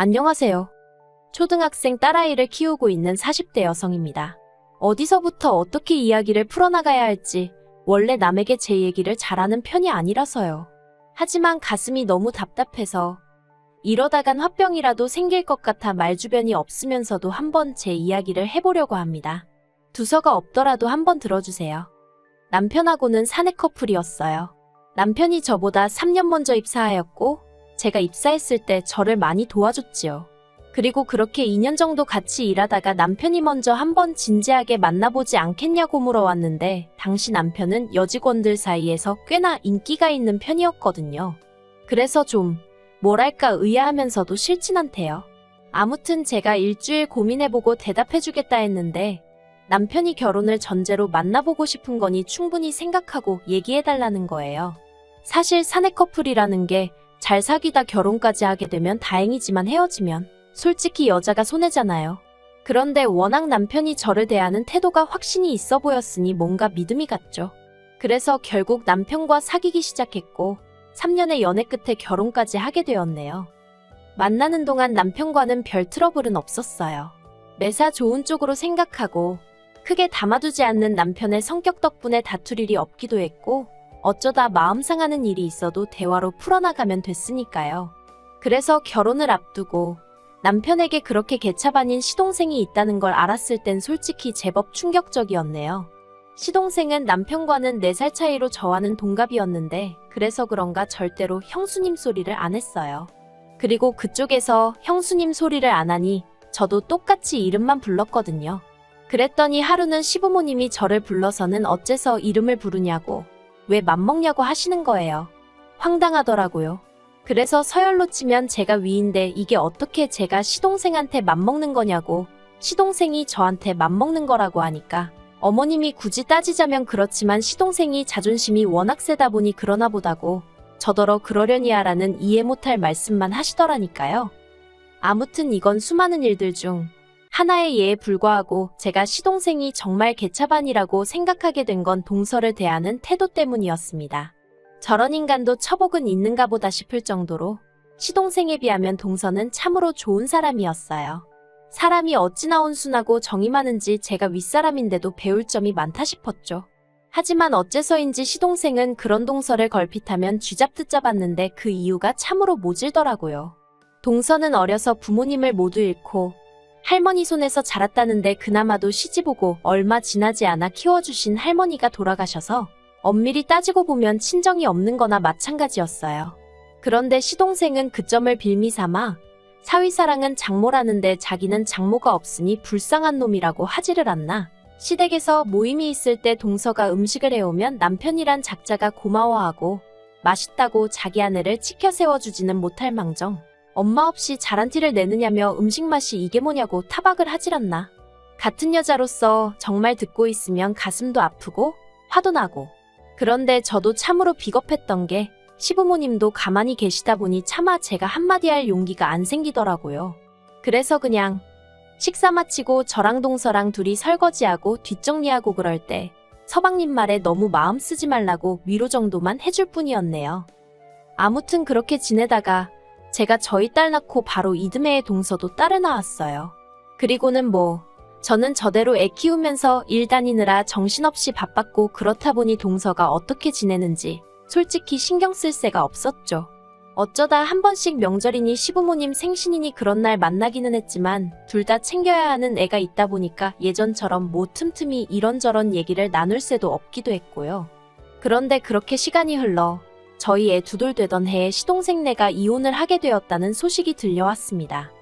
안녕하세요. 초등학생 딸아이를 키우고 있는 40대 여성입니다. 어디서부터 어떻게 이야기를 풀어나가야 할지 원래 남에게 제 얘기를 잘하는 편이 아니라서요. 하지만 가슴이 너무 답답해서 이러다간 화병이라도 생길 것 같아 말주변이 없으면서도 한번 제 이야기를 해보려고 합니다. 두서가 없더라도 한번 들어주세요. 남편하고는 사내 커플이었어요. 남편이 저보다 3년 먼저 입사하였고 제가 입사했을 때 저를 많이 도와줬지요. 그리고 그렇게 2년 정도 같이 일하다가 남편이 먼저 한번 진지하게 만나보지 않겠냐고 물어왔는데 당시 남편은 여직원들 사이에서 꽤나 인기가 있는 편이었거든요. 그래서 좀 뭐랄까 의아하면서도 싫진 않대요. 아무튼 제가 일주일 고민해보고 대답해주겠다 했는데 남편이 결혼을 전제로 만나보고 싶은 거니 충분히 생각하고 얘기해달라는 거예요. 사실 사내 커플이라는 게 잘 사귀다 결혼까지 하게 되면 다행이지만 헤어지면 솔직히 여자가 손해잖아요. 그런데 워낙 남편이 저를 대하는 태도가 확신이 있어 보였으니 뭔가 믿음이 갔죠. 그래서 결국 남편과 사귀기 시작했고 3년의 연애 끝에 결혼까지 하게 되었네요. 만나는 동안 남편과는 별 트러블은 없었어요. 매사 좋은 쪽으로 생각하고 크게 담아두지 않는 남편의 성격 덕분에 다툴 일이 없기도 했고 어쩌다 마음 상하는 일이 있어도 대화로 풀어나가면 됐으니까요. 그래서 결혼을 앞두고 남편에게 그렇게 개차반인 시동생이 있다는 걸 알았을 땐 솔직히 제법 충격적이었네요. 시동생은 남편과는 4살 차이로 저와는 동갑이었는데 그래서 그런가 절대로 형수님 소리를 안 했어요. 그리고 그쪽에서 형수님 소리를 안 하니 저도 똑같이 이름만 불렀거든요. 그랬더니 하루는 시부모님이 저를 불러서는 어째서 이름을 부르냐고 왜 맘먹냐고 하시는 거예요. 황당하더라고요. 그래서 서열로 치면 제가 위인데 이게 어떻게 제가 시동생한테 맘먹는 거냐고 시동생이 저한테 맘먹는 거라고 하니까 어머님이 굳이 따지자면 그렇지만 시동생이 자존심이 워낙 세다 보니 그러나 보다고 저더러 그러려니야 라는 이해 못할 말씀만 하시더라니까요. 아무튼 이건 수많은 일들 중 하나의 예에 불과하고 제가 시동생이 정말 개차반이라고 생각하게 된 건 동서를 대하는 태도 때문이었습니다. 저런 인간도 처복은 있는가 보다 싶을 정도로 시동생에 비하면 동서는 참으로 좋은 사람이었어요. 사람이 어찌나 온순하고 정이 많은지 제가 윗사람인데도 배울 점이 많다 싶었죠. 하지만 어째서인지 시동생은 그런 동서를 걸핏하면 쥐잡듯 잡았는데 그 이유가 참으로 모질더라고요. 동서는 어려서 부모님을 모두 잃고 할머니 손에서 자랐다는데 그나마도 시집오고 얼마 지나지 않아 키워주신 할머니가 돌아가셔서 엄밀히 따지고 보면 친정이 없는 거나 마찬가지였어요. 그런데 시동생은 그 점을 빌미삼아 사위사랑은 장모라는데 자기는 장모가 없으니 불쌍한 놈이라고 하지를 않나. 시댁에서 모임이 있을 때 동서가 음식을 해오면 남편이란 작자가 고마워하고 맛있다고 자기 아내를 치켜 세워주지는 못할 망정 엄마 없이 잘한 티를 내느냐며 음식 맛이 이게 뭐냐고 타박을 하질 않나. 같은 여자로서 정말 듣고 있으면 가슴도 아프고 화도 나고. 그런데 저도 참으로 비겁했던 게 시부모님도 가만히 계시다 보니 차마 제가 한마디 할 용기가 안 생기더라고요. 그래서 그냥 식사 마치고 저랑 동서랑 둘이 설거지하고 뒷정리하고 그럴 때 서방님 말에 너무 마음 쓰지 말라고 위로 정도만 해줄 뿐이었네요. 아무튼 그렇게 지내다가 제가 저희 딸 낳고 바로 이듬해에 동서도 딸을 낳았어요. 그리고는 저는 저대로 애 키우면서 일 다니느라 정신없이 바빴고 그렇다 보니 동서가 어떻게 지내는지 솔직히 신경 쓸 새가 없었죠. 어쩌다 한 번씩 명절이니 시부모님 생신이니 그런 날 만나기는 했지만 둘 다 챙겨야 하는 애가 있다 보니까 예전처럼 틈틈이 이런저런 얘기를 나눌 새도 없기도 했고요. 그런데 그렇게 시간이 흘러 저희 애 두돌 되던 해에 시동생네가 이혼을 하게 되었다는 소식이 들려왔습니다.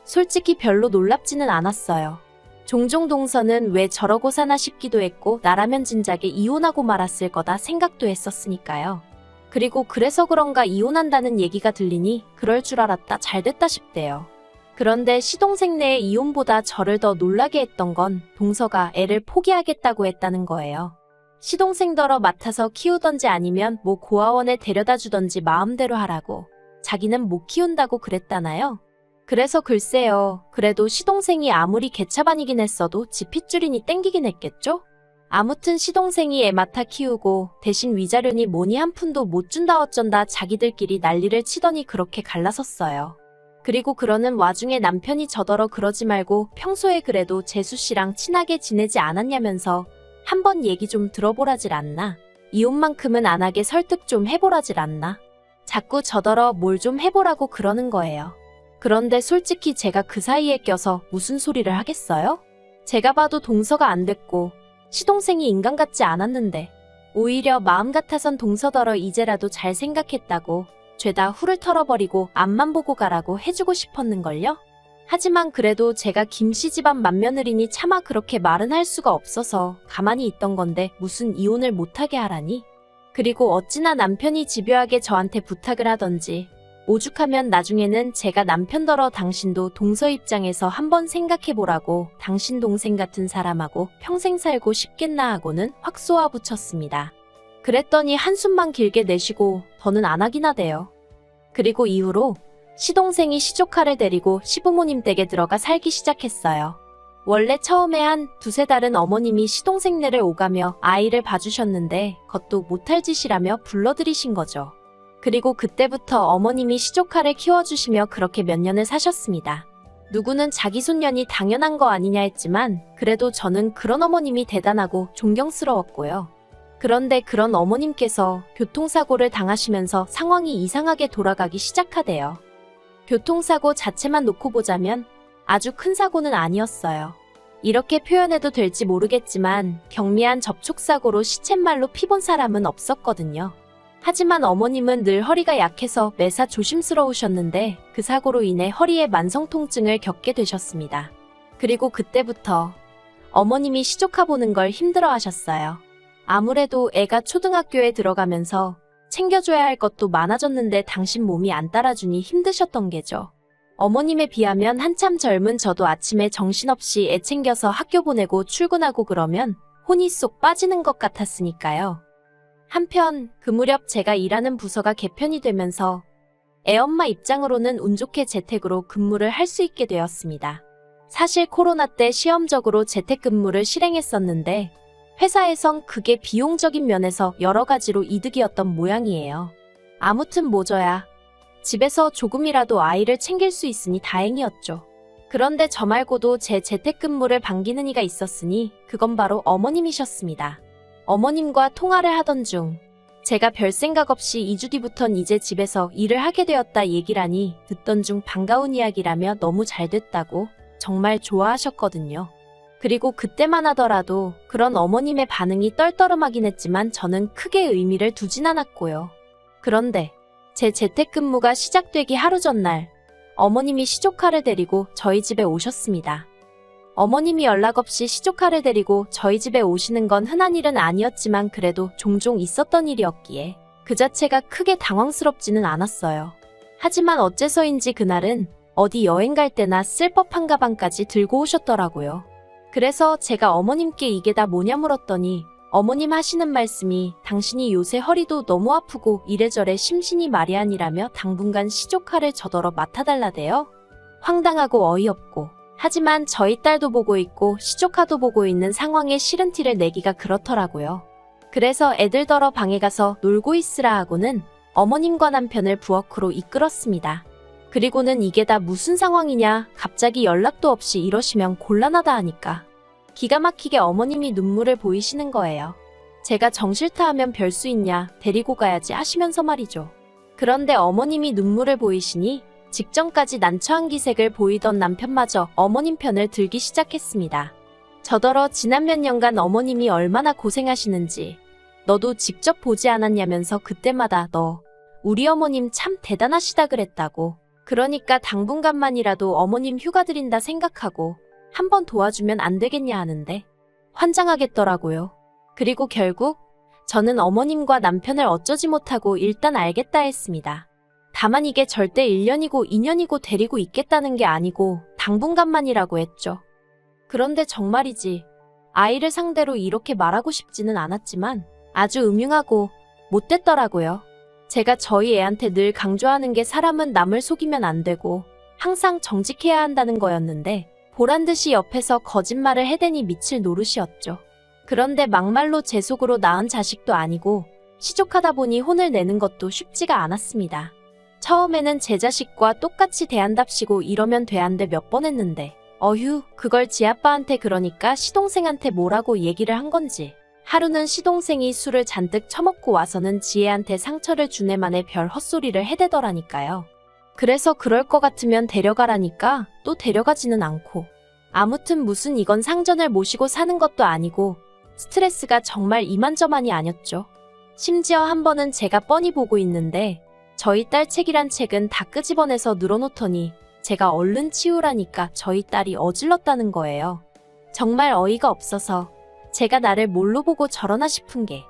솔직히 별로 놀랍지는 않았어요. 종종 동서는 왜 저러고 사나 싶기도 했고 나라면 진작에 이혼하고 말았을 거다 생각도 했었으니까요. 그리고 그래서 그런가 이혼한다는 얘기가 들리니 그럴 줄 알았다 잘됐다 싶대요. 그런데 시동생네의 이혼보다 저를 더 놀라게 했던 건 동서가 애를 포기하겠다고 했다는 거예요. 시동생더러 맡아서 키우던지 아니면 고아원에 데려다 주던지 마음대로 하라고. 자기는 못 키운다고 그랬다나요? 그래서 글쎄요. 그래도 시동생이 아무리 개차반이긴 했어도 지 핏줄이니 땡기긴 했겠죠? 아무튼 시동생이 애 맡아 키우고 대신 위자료니 뭐니 한 푼도 못 준다 어쩐다 자기들끼리 난리를 치더니 그렇게 갈라섰어요. 그리고 그러는 와중에 남편이 저더러 그러지 말고 평소에 그래도 재수씨랑 친하게 지내지 않았냐면서 한번 얘기 좀 들어보라질 않나. 이혼만큼은 안 하게 설득 좀 해보라질 않나. 자꾸 저더러 뭘 좀 해보라고 그러는 거예요. 그런데 솔직히 제가 그 사이에 껴서 무슨 소리를 하겠어요? 제가 봐도 동서가 안 됐고 시동생이 인간 같지 않았는데 오히려 마음 같아선 동서더러 이제라도 잘 생각했다고 죄다 후를 털어버리고 앞만 보고 가라고 해주고 싶었는걸요? 하지만 그래도 제가 김씨 집안 맏며느리니 차마 그렇게 말은 할 수가 없어서 가만히 있던 건데 무슨 이혼을 못하게 하라니? 그리고 어찌나 남편이 집요하게 저한테 부탁을 하던지 오죽하면 나중에는 제가 남편더러 당신도 동서 입장에서 한번 생각해보라고 당신 동생 같은 사람하고 평생 살고 싶겠나 하고는 확 쏘아붙였습니다. 그랬더니 한숨만 길게 내쉬고 더는 안 하긴 하대요. 그리고 이후로 시동생이 시조카를 데리고 시부모님 댁에 들어가 살기 시작했어요. 원래 처음에 한 두세 달은 어머님이 시동생네를 오가며 아이를 봐주셨는데 그것도 못할 짓이라며 불러들이신 거죠. 그리고 그때부터 어머님이 시조카를 키워주시며 그렇게 몇 년을 사셨습니다. 누구는 자기 손년이 당연한 거 아니냐 했지만 그래도 저는 그런 어머님이 대단하고 존경스러웠고요. 그런데 그런 어머님께서 교통사고를 당하시면서 상황이 이상하게 돌아가기 시작하대요. 교통사고 자체만 놓고 보자면 아주 큰 사고는 아니었어요. 이렇게 표현해도 될지 모르겠지만 경미한 접촉사고로 시쳇말로 피본 사람은 없었거든요. 하지만 어머님은 늘 허리가 약해서 매사 조심스러우셨는데 그 사고로 인해 허리에 만성통증을 겪게 되셨습니다. 그리고 그때부터 어머님이 시조카 보는 걸 힘들어 하셨어요. 아무래도 애가 초등학교에 들어가면서 챙겨줘야 할 것도 많아졌는데 당신 몸이 안 따라주니 힘드셨던 게죠. 어머님에 비하면 한참 젊은 저도 아침에 정신없이 애 챙겨서 학교 보내고 출근하고 그러면 혼이 쏙 빠지는 것 같았으니까요. 한편 그 무렵 제가 일하는 부서가 개편이 되면서 애엄마 입장으로는 운 좋게 재택으로 근무를 할 수 있게 되었습니다. 사실 코로나 때 시험적으로 재택근무를 실행했었는데 회사에선 그게 비용적인 면에서 여러 가지로 이득이었던 모양이에요. 아무튼 뭐져야 집에서 조금이라도 아이를 챙길 수 있으니 다행이었죠. 그런데 저 말고도 제 재택근무를 반기는 이가 있었으니 그건 바로 어머님이셨습니다. 어머님과 통화를 하던 중 제가 별 생각 없이 2주 뒤부턴 이제 집에서 일을 하게 되었다 얘기를 하니 듣던 중 반가운 이야기라며 너무 잘 됐다고 정말 좋아하셨거든요. 그리고 그때만 하더라도 그런 어머님의 반응이 떨떠름하긴 했지만 저는 크게 의미를 두진 않았고요. 그런데 제 재택근무가 시작되기 하루 전날 어머님이 시조카를 데리고 저희 집에 오셨습니다. 어머님이 연락 없이 시조카를 데리고 저희 집에 오시는 건 흔한 일은 아니었지만 그래도 종종 있었던 일이었기에 그 자체가 크게 당황스럽지는 않았어요. 하지만 어째서인지 그날은 어디 여행 갈 때나 쓸 법한 가방까지 들고 오셨더라고요. 그래서 제가 어머님께 이게 다 뭐냐 물었더니 어머님 하시는 말씀이 당신이 요새 허리도 너무 아프고 이래저래 심신이 말이 아니라며 당분간 시조카를 저더러 맡아달라대요. 황당하고 어이없고 하지만 저희 딸도 보고 있고 시조카도 보고 있는 상황에 싫은 티를 내기가 그렇더라고요. 그래서 애들더러 방에 가서 놀고 있으라 하고는 어머님과 남편을 부엌으로 이끌었습니다. 그리고는 이게 다 무슨 상황이냐 갑자기 연락도 없이 이러시면 곤란하다 하니까 기가 막히게 어머님이 눈물을 보이시는 거예요. 제가 정 싫다 하면 별 수 있냐 데리고 가야지 하시면서 말이죠. 그런데 어머님이 눈물을 보이시니 직전까지 난처한 기색을 보이던 남편마저 어머님 편을 들기 시작했습니다. 저더러 지난 몇 년간 어머님이 얼마나 고생하시는지 너도 직접 보지 않았냐면서 그때마다 너 우리 어머님 참 대단하시다 그랬다고. 그러니까 당분간만이라도 어머님 휴가 드린다 생각하고 한번 도와주면 안 되겠냐 하는데 환장하겠더라고요. 그리고 결국 저는 어머님과 남편을 어쩌지 못하고 일단 알겠다 했습니다. 다만 이게 절대 1년이고 2년이고 데리고 있겠다는 게 아니고 당분간만이라고 했죠. 그런데 정말이지 아이를 상대로 이렇게 말하고 싶지는 않았지만 아주 음흉하고 못됐더라고요. 제가 저희 애한테 늘 강조하는 게 사람은 남을 속이면 안 되고 항상 정직해야 한다는 거였는데 보란듯이 옆에서 거짓말을 해대니 미칠 노릇이었죠. 그런데 막말로 제 속으로 낳은 자식도 아니고 시족하다 보니 혼을 내는 것도 쉽지가 않았습니다. 처음에는 제 자식과 똑같이 대한답시고 이러면 돼안돼 몇 번 했는데 어휴 그걸 지 아빠한테 그러니까 시동생한테 뭐라고 얘기를 한 건지 하루는 시동생이 술을 잔뜩 처먹고 와서는 지혜한테 상처를 준 애만에 별 헛소리를 해대더라니까요. 그래서 그럴 것 같으면 데려가라니까 또 데려가지는 않고 아무튼 무슨 이건 상전을 모시고 사는 것도 아니고 스트레스가 정말 이만저만이 아니었죠. 심지어 한 번은 제가 뻔히 보고 있는데 저희 딸 책이란 책은 다 끄집어내서 늘어놓더니 제가 얼른 치우라니까 저희 딸이 어질렀다는 거예요. 정말 어이가 없어서 제가 나를 뭘로 보고 저러나 싶은 게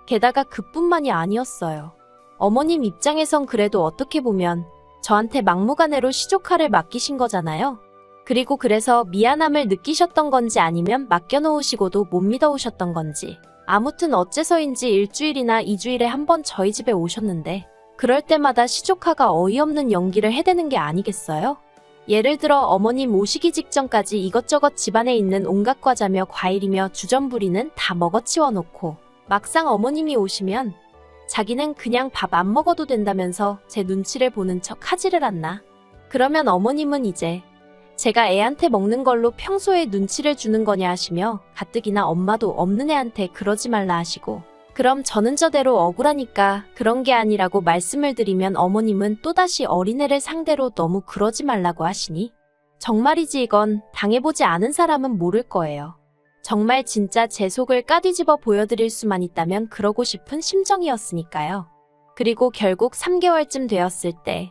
게다가 그뿐만이 아니었어요. 어머님 입장에선 그래도 어떻게 보면 저한테 막무가내로 시조카를 맡기신 거잖아요. 그리고 그래서 미안함을 느끼셨던 건지 아니면 맡겨놓으시고도 못 믿어오셨던 건지 아무튼 어째서인지 일주일이나 2주일에 한 번 저희 집에 오셨는데 그럴 때마다 시조카가 어이없는 연기를 해대는 게 아니겠어요? 예를 들어 어머님 오시기 직전까지 이것저것 집안에 있는 온갖 과자며 과일이며 주전부리는 다 먹어치워 놓고 막상 어머님이 오시면 자기는 그냥 밥 안 먹어도 된다면서 제 눈치를 보는 척 하지를 않나. 그러면 어머님은 이제 제가 애한테 먹는 걸로 평소에 눈치를 주는 거냐 하시며 가뜩이나 엄마도 없는 애한테 그러지 말라 하시고 그럼 저는 저대로 억울하니까 그런 게 아니라고 말씀을 드리면 어머님은 또다시 어린애를 상대로 너무 그러지 말라고 하시니 정말이지 이건 당해보지 않은 사람은 모를 거예요. 정말 진짜 제 속을 까뒤집어 보여드릴 수만 있다면 그러고 싶은 심정이었으니까요. 그리고 결국 3개월쯤 되었을 때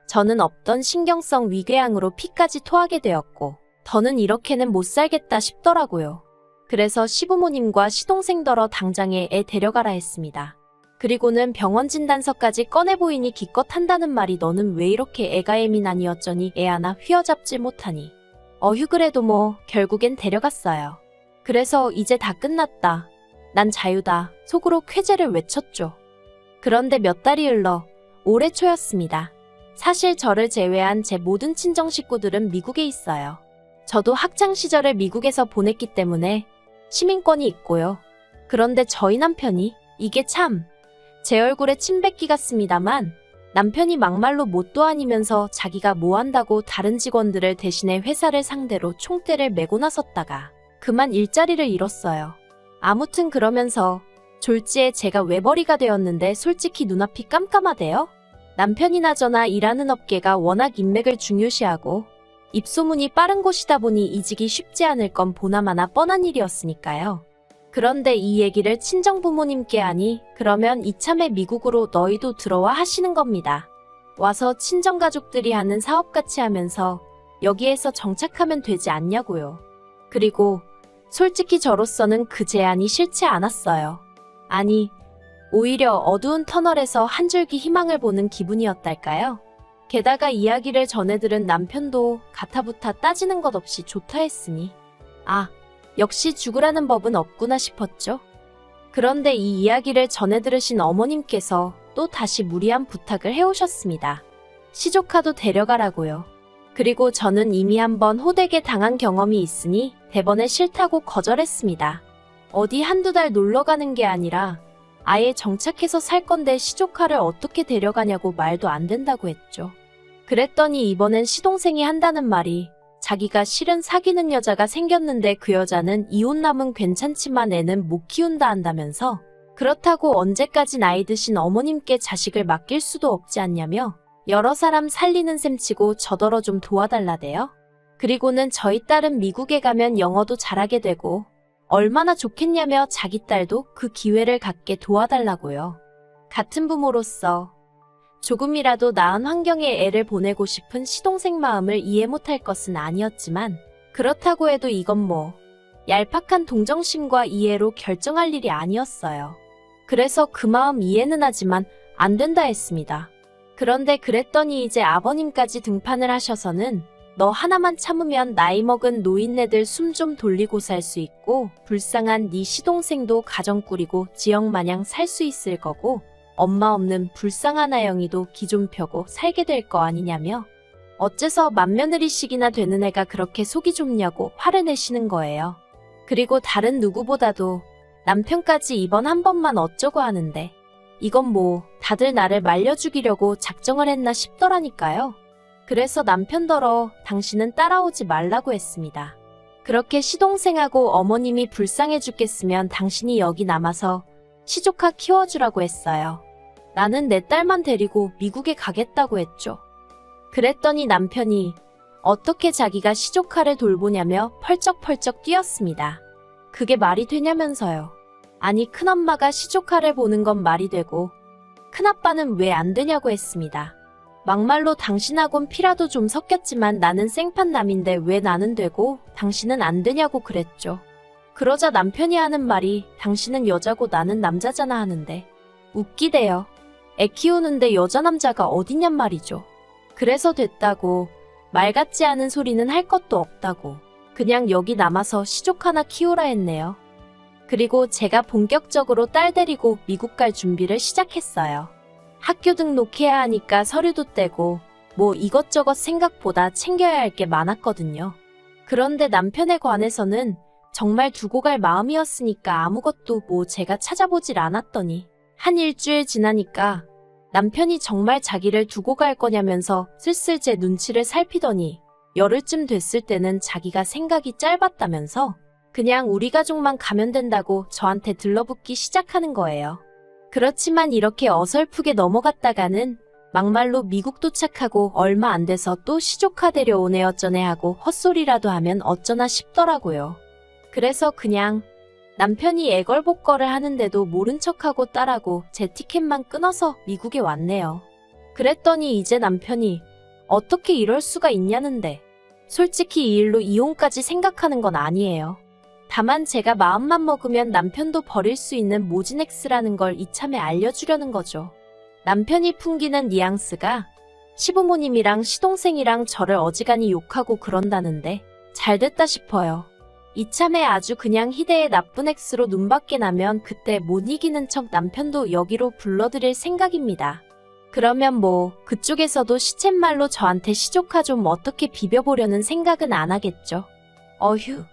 저는 없던 신경성 위궤양으로 피까지 토하게 되었고 더는 이렇게는 못 살겠다 싶더라고요. 그래서 시부모님과 시동생더러 당장에 애 데려가라 했습니다. 그리고는 병원 진단서까지 꺼내보이니 기껏 한다는 말이 너는 왜 이렇게 애가 예민하니 어쩌니 애 하나 휘어잡지 못하니 어휴 그래도 뭐 결국엔 데려갔어요. 그래서 이제 다 끝났다. 난 자유다. 속으로 쾌재를 외쳤죠. 그런데 몇 달이 흘러 올해 초였습니다. 사실 저를 제외한 제 모든 친정 식구들은 미국에 있어요. 저도 학창시절을 미국에서 보냈기 때문에 시민권이 있고요. 그런데 저희 남편이 이게 참 제 얼굴에 침 뱉기 같습니다만 남편이 막말로 뭣도 아니면서 자기가 뭐 한다고 다른 직원들을 대신해 회사를 상대로 총대를 메고 나섰다가 그만 일자리를 잃었어요. 아무튼 그러면서 졸지에 제가 외벌이가 되었는데 솔직히 눈앞이 깜깜하대요. 남편이나 저나 일하는 업계가 워낙 인맥을 중요시하고 입소문이 빠른 곳이다 보니 이직이 쉽지 않을 건 보나마나 뻔한 일이었으니까요. 그런데 이 얘기를 친정부모님께 하니 그러면 이참에 미국으로 너희도 들어와 하시는 겁니다. 와서 친정가족들이 하는 사업같이 하면서 여기에서 정착하면 되지 않냐고요. 그리고 솔직히 저로서는 그 제안이 싫지 않았어요. 아니, 오히려 어두운 터널에서 한 줄기 희망을 보는 기분이었달까요? 게다가 이야기를 전해들은 남편도 가타부타 따지는 것 없이 좋다 했으니 아, 역시 죽으라는 법은 없구나 싶었죠. 그런데 이 이야기를 전해들으신 어머님께서 또 다시 무리한 부탁을 해오셨습니다. 시조카도 데려가라고요. 그리고 저는 이미 한번 호되게 당한 경험이 있으니 대번에 싫다고 거절했습니다. 어디 한두 달 놀러 가는 게 아니라 아예 정착해서 살 건데 시조카를 어떻게 데려가냐고 말도 안 된다고 했죠. 그랬더니 이번엔 시동생이 한다는 말이 자기가 실은 사귀는 여자가 생겼는데 그 여자는 이혼남은 괜찮지만 애는 못 키운다 한다면서 그렇다고 언제까지 나이 드신 어머님께 자식을 맡길 수도 없지 않냐며 여러 사람 살리는 셈치고 저더러 좀 도와달라대요. 그리고는 저희 딸은 미국에 가면 영어도 잘하게 되고 얼마나 좋겠냐며 자기 딸도 그 기회를 갖게 도와달라고요. 같은 부모로서 조금이라도 나은 환경에 애를 보내고 싶은 시동생 마음을 이해 못할 것은 아니었지만 그렇다고 해도 이건 뭐 얄팍한 동정심과 이해로 결정할 일이 아니었어요. 그래서 그 마음 이해는 하지만 안 된다 했습니다. 그런데 그랬더니 이제 아버님까지 등판을 하셔서는 너 하나만 참으면 나이 먹은 노인네들 숨 좀 돌리고 살 수 있고 불쌍한 네 시동생도 가정 꾸리고 지역마냥 살 수 있을 거고 엄마 없는 불쌍한 아영이도 기 좀 펴고 살게 될 거 아니냐며 어째서 맏며느리씩이나 되는 애가 그렇게 속이 좁냐고 화를 내시는 거예요. 그리고 다른 누구보다도 남편까지 이번 한 번만 어쩌고 하는데 이건 뭐 다들 나를 말려 죽이려고 작정을 했나 싶더라니까요. 그래서 남편더러 당신은 따라오지 말라고 했습니다. 그렇게 시동생하고 어머님이 불쌍해 죽겠으면 당신이 여기 남아서 시조카 키워주라고 했어요. 나는 내 딸만 데리고 미국에 가겠다고 했죠. 그랬더니 남편이 어떻게 자기가 시조카를 돌보냐며 펄쩍펄쩍 뛰었습니다. 그게 말이 되냐면서요. 아니, 큰엄마가 시조카를 보는 건 말이 되고 큰아빠는 왜 안 되냐고 했습니다. 막말로 당신하곤 피라도 좀 섞였지만 나는 생판남인데 왜 나는 되고 당신은 안 되냐고 그랬죠. 그러자 남편이 하는 말이 당신은 여자고 나는 남자잖아 하는데 웃기대요. 애 키우는데 여자 남자가 어딨냔 말이죠. 그래서 됐다고 말 같지 않은 소리는 할 것도 없다고 그냥 여기 남아서 시족 하나 키우라 했네요. 그리고 제가 본격적으로 딸 데리고 미국 갈 준비를 시작했어요. 학교 등록해야 하니까 서류도 떼고 뭐 이것저것 생각보다 챙겨야 할 게 많았거든요. 그런데 남편에 관해서는 정말 두고 갈 마음이었으니까 아무것도 뭐 제가 찾아보질 않았더니 한 일주일 지나니까 남편이 정말 자기를 두고 갈 거냐면서 슬슬 제 눈치를 살피더니 열흘쯤 됐을 때는 자기가 생각이 짧았다면서 그냥 우리 가족만 가면 된다고 저한테 들러붙기 시작하는 거예요. 그렇지만 이렇게 어설프게 넘어갔다가는 막말로 미국 도착하고 얼마 안 돼서 또 시조카 데려오네 어쩌네 하고 헛소리라도 하면 어쩌나 싶더라고요. 그래서 그냥 남편이 애걸복걸을 하는데도 모른 척하고 딸하고 제 티켓만 끊어서 미국에 왔네요. 그랬더니 이제 남편이 어떻게 이럴 수가 있냐는데 솔직히 이 일로 이혼까지 생각하는 건 아니에요. 다만 제가 마음만 먹으면 남편도 버릴 수 있는 모진엑스라는 걸 이참에 알려주려는 거죠. 남편이 풍기는 뉘앙스가 시부모님이랑 시동생이랑 저를 어지간히 욕하고 그런다는데 잘됐다 싶어요. 이참에 아주 그냥 희대의 나쁜 X로 눈밖에 나면 그때 못 이기는 척 남편도 여기로 불러들일 생각입니다. 그러면 뭐 그쪽에서도 시쳇말로 저한테 시조카 좀 어떻게 비벼보려는 생각은 안 하겠죠. 어휴,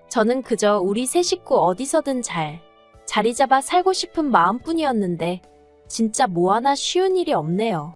저는 그저 우리 세 식구 어디서든 잘 자리 잡아 살고 싶은 마음뿐이었는데 진짜 뭐 하나 쉬운 일이 없네요.